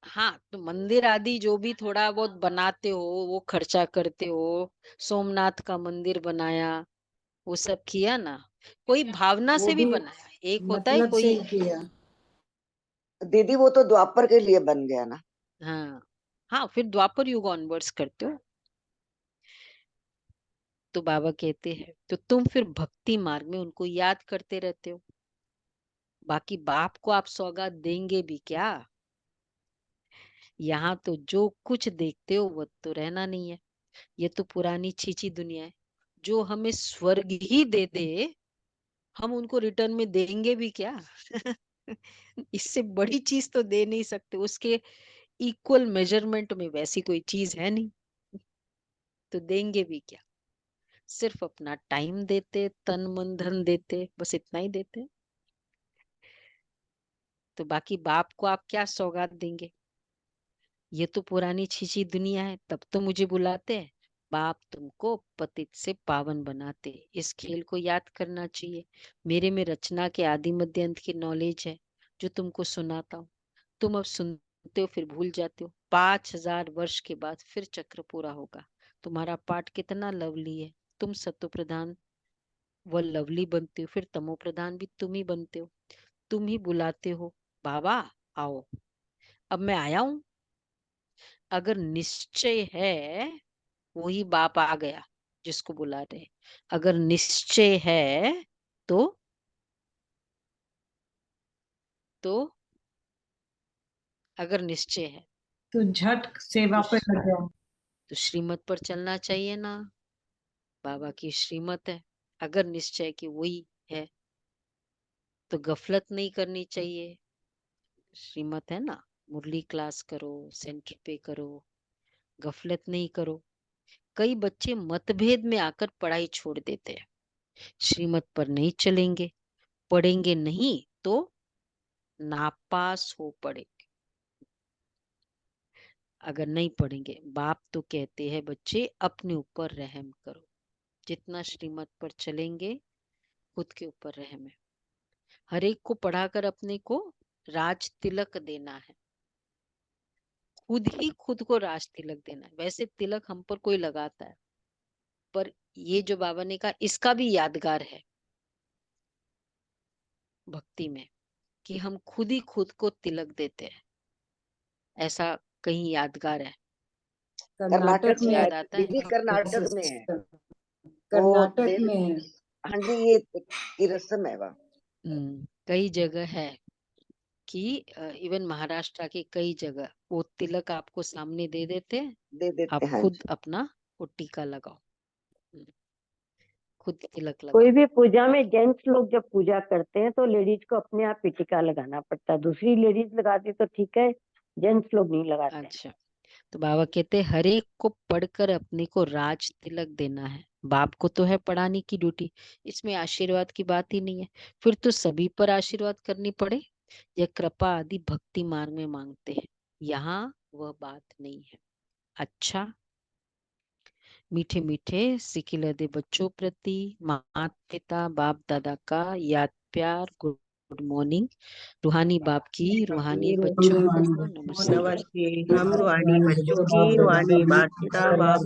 हाँ, तो मंदिर आदि जो भी थोड़ा बहुत बनाते हो, वो खर्चा करते हो, सोमनाथ का मंदिर बनाया, वो सब किया ना, कोई भावना वो से भी भी बनाया। एक होता है मतलब से कोई। ही किया। दीदी वो तो द्वापर के लिए बन गया ना। हाँ हाँ, फिर द्वापर युग ऑनवर्ड्स करते हो। तो बाबा कहते हैं तो तुम फिर भक्ति मार्ग में उनको याद करते रहते हो, बाकी बाप को आप सौगात देंगे भी क्या? यहाँ तो जो कुछ देखते हो वो तो रहना नहीं है, ये तो पुरानी छीछी दुनिया है। जो हमें स्वर्ग ही दे दे, हम उनको रिटर्न में देंगे भी क्या? इससे बड़ी चीज तो दे नहीं सकते, उसके इक्वल मेजरमेंट में वैसी कोई चीज है नहीं, तो देंगे भी क्या? सिर्फ अपना टाइम देते, तन मन धन देते, बस इतना ही देते। तो बाकी बाप को आप क्या सौगात देंगे? ये तो पुरानी छीछी दुनिया है, तब तो मुझे बुलाते हैं। बाप तुमको पतित से पावन बनाते। इस खेल को याद करना चाहिए। मेरे में रचना के आदि मध्य अंत की नॉलेज है जो तुमको सुनाता हूँ। तुम अब सुनते हो फिर भूल जाते हो। 5000 वर्ष के बाद फिर चक्र पूरा होगा। तुम्हारा पाठ कितना लवली है। तुम सत्व प्रधान व लवली बनते हो, फिर तमो प्रधान भी तुम ही बनते हो। तुम ही बुलाते हो, बाबा आओ। अब मैं आया हूं। अगर निश्चय है, वही बाप आ गया जिसको बुला रहे। अगर निश्चय है तो तो अगर निश्चय है तो झट सेवा तो पे लग जाओ। तो श्रीमत पर चलना चाहिए ना। बाबा की श्रीमत है। अगर निश्चय की वही है तो गफलत नहीं करनी चाहिए। श्रीमत है ना, मुरली क्लास करो, सेंटर पे करो, गफलत नहीं करो। कई बच्चे मतभेद में आकर पढ़ाई छोड़ देते हैं। श्रीमत पर नहीं चलेंगे, पढ़ेंगे नहीं तो नापास हो पड़े। अगर नहीं पढ़ेंगे, बाप तो कहते हैं बच्चे अपने ऊपर रहम करो। जितना श्रीमत पर चलेंगे, खुद के ऊपर रहम है। हर एक को पढ़ाकर अपने को राज तिलक देना है। खुद ही खुद को राज तिलक देना है। वैसे तिलक हम पर कोई लगाता है, पर ये जो बाबा ने कहा इसका भी यादगार है भक्ति में, कि हम खुद ही खुद को तिलक देते हैं। ऐसा कहीं यादगार है? कर्नाटक कर्नाटक में में है है याद आता है? दीदी, कर्नाटक में है सिस्टर, वो कर्नाटक में है। हाँ जी, ये की रस्म है वह। कई जगह है कि इवन महाराष्ट्र की कई जगह वो तिलक आपको सामने दे देते हैं। दे देते आप हैं खुद जी। अपना वो टीका लगाओ। हम्म, खुद तिलक कोई लगाओ। भी पूजा में जेंट्स लोग जब पूजा करते हैं तो लेडीज को अपने आप ही टीका लगाना पड़ता है। दूसरी लेडीज लगाती तो ठीक है, जेंट्स लोग नहीं लगाते। अच्छा, तो बाबा कहते हैं हर एक को पढ़कर अपने को राज तिलक देना है। बाप को तो है पढ़ाने की ड्यूटी, इसमें आशीर्वाद की बात ही नहीं है। फिर तो सभी पर आशीर्वाद करनी पड़े। यह कृपा आदि भक्ति मार्ग में मांगते हैं, यहाँ वह बात नहीं है। अच्छा, मीठे मीठे सिकिलदे बच्चों प्रति माता पिता बाप दादा का याद प्यार, गुड मॉर्निंग। रूहानी बाप की रूहानी बच्चों को नमस्ते। नमस्ते। हम रूहानी बच्चों की रूहानी माता पिता बाप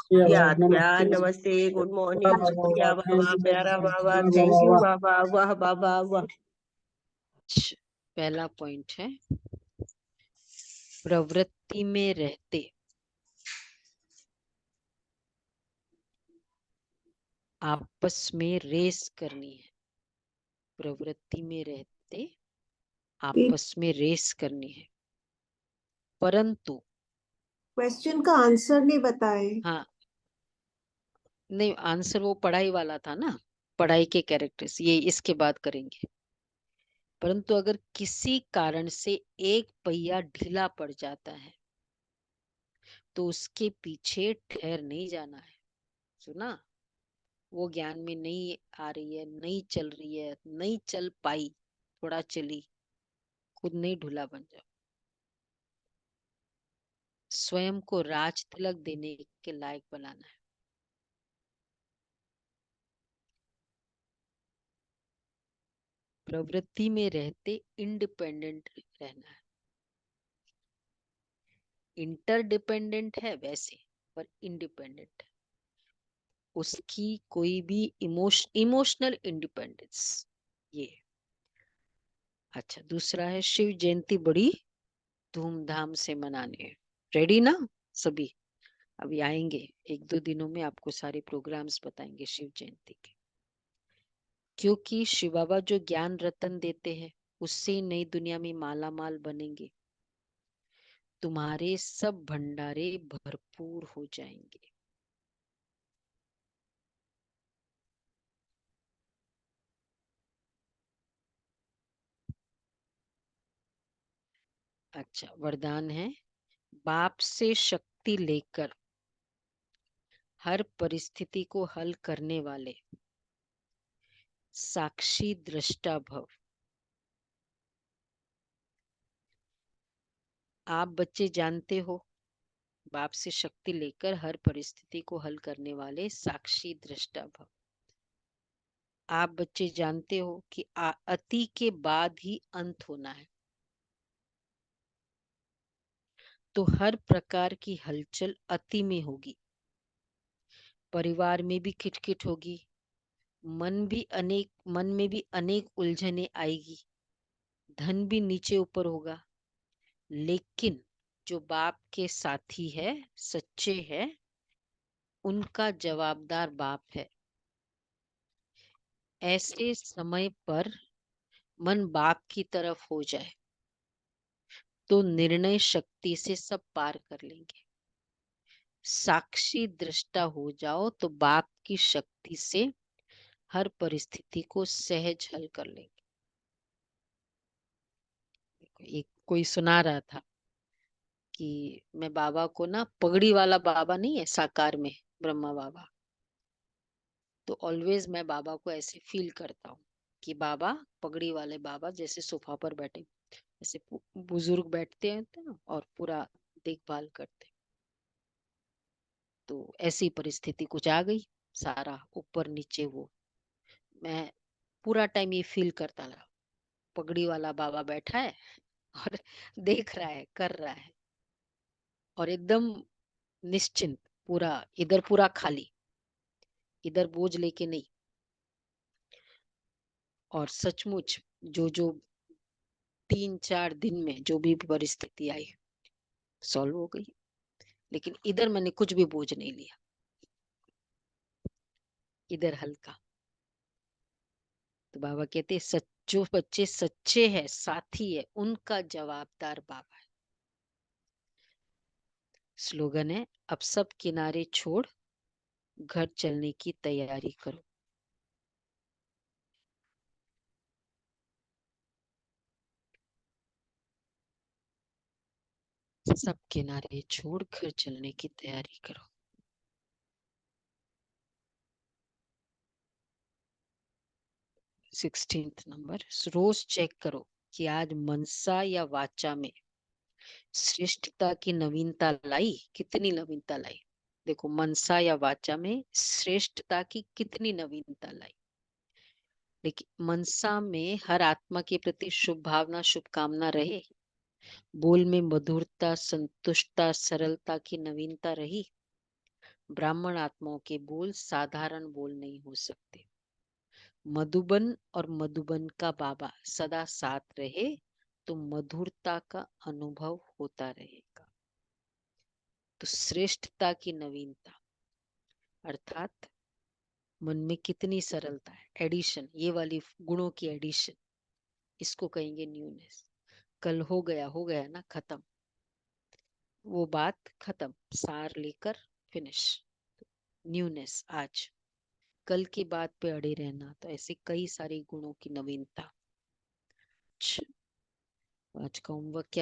की याद प्यार नमस्ते, गुड मॉर्निंग, शुक्रिया बाबा, प्यारा बाबा, थैंक यू बाबा, वाह बाबा वाह। पहला पॉइंट है प्रवृत्ति में रहते आपस में रेस करनी है। प्रवृत्ति में रहते आपस में रेस करनी है, परंतु क्वेश्चन का आंसर नहीं बताए। हाँ, नहीं आंसर वो पढ़ाई वाला था ना, पढ़ाई के कैरेक्टर्स ये इसके बाद करेंगे। परंतु अगर किसी कारण से एक पहिया ढीला पड़ जाता है तो उसके पीछे ठहर नहीं जाना है। सुना? वो ज्ञान में नहीं आ रही है, नहीं चल रही है, नहीं चल पाई, थोड़ा चली, खुद नहीं ढूला बन जाओ। स्वयं को राज तिलक देने के लायक बनाना है। प्रवृत्ति में रहते इंडिपेंडेंट रहना है। इंटरडिपेंडेंट है वैसे, पर इंडिपेंडेंट है। उसकी कोई भी इमोशनल इंडिपेंडेंस ये। अच्छा, दूसरा है शिव जयंती बड़ी धूमधाम से मनाने है। रेडी ना सभी? अभी आएंगे 1-2 दिनों में, आपको सारे प्रोग्राम्स बताएंगे शिव जयंती के। क्योंकि शिव बाबा जो ज्ञान रतन देते हैं उससे नई दुनिया में माला माल बनेंगे। तुम्हारे सब भंडारे भरपूर हो जाएंगे। अच्छा, वरदान है बाप से शक्ति लेकर हर परिस्थिति को हल करने वाले साक्षी दृष्टा भव। आप बच्चे जानते हो, बाप से शक्ति लेकर हर परिस्थिति को हल करने वाले साक्षी दृष्टा भव। आप बच्चे जानते हो कि अति के बाद ही अंत होना है, तो हर प्रकार की हलचल अति में होगी। परिवार में भी खिटखिट होगी, मन में भी अनेक उलझने आएगी, धन भी नीचे ऊपर होगा। लेकिन जो बाप के साथी है, सच्चे है, उनका जवाबदार बाप है। ऐसे समय पर मन बाप की तरफ हो जाए तो निर्णय शक्ति से सब पार कर लेंगे। साक्षी दृष्टा हो जाओ तो बाप की शक्ति से हर परिस्थिति को सहज हल कर लेंगे। एक कोई सुना रहा था कि मैं बाबा को ना, पगड़ी वाला बाबा नहीं है साकार में, ब्रह्मा बाबा, तो ऑलवेज मैं बाबा को ऐसे फील करता हूँ कि बाबा, पगड़ी वाले बाबा जैसे सोफा पर बैठे, ऐसे बुजुर्ग बैठते हैं ना और पूरा देखभाल करते। तो ऐसी परिस्थिति कुछ आ गई, सारा ऊपर नीचे, वो मैं पूरा टाइम ये फील करता रहा, पगड़ी वाला बाबा बैठा है और देख रहा है, कर रहा है, और एकदम निश्चिंत, पूरा इधर पूरा खाली, इधर बोझ लेके नहीं। और सचमुच जो जो 3-4 दिन में जो भी परिस्थिति आई सॉल्व हो गई, लेकिन इधर मैंने कुछ भी बोझ नहीं लिया, इधर हल्का। तो बाबा कहते जो बच्चे सच्चे हैं, साथी है, उनका जवाबदार बाबा है। स्लोगन है, अब सब किनारे छोड़ घर चलने की तैयारी करो। सब किनारे छोड़ घर चलने की तैयारी करो। 16th नंबर, रोज चेक करो कि आज मनसा या वाचा में श्रेष्ठता की नवीनता लाई, कितनी नवीनता लाई। देखो, मनसा या वाचा में श्रेष्ठता की कितनी नवीनता लाई। लेकिन मनसा में हर आत्मा के प्रति शुभ भावना, शुभकामना रहे, बोल में मधुरता, संतुष्टता, सरलता की नवीनता रही। ब्राह्मण आत्माओं के बोल साधारण बोल नहीं हो सकते। मधुबन और मधुबन का बाबा सदा साथ रहे तो मधुरता का अनुभव होता रहेगा। तो श्रेष्ठता की नवीनता अर्थात मन में कितनी सरलता है, एडिशन, ये वाली गुणों की एडिशन, इसको कहेंगे न्यूनेस। कल हो गया ना, खत्म, वो बात खत्म, सार लेकर फिनिश। न्यूनेस आज, कल की बात पे अड़े रहना, तो ऐसे कई सारे गुणों की नवीनता। आज का होमवर्क क्या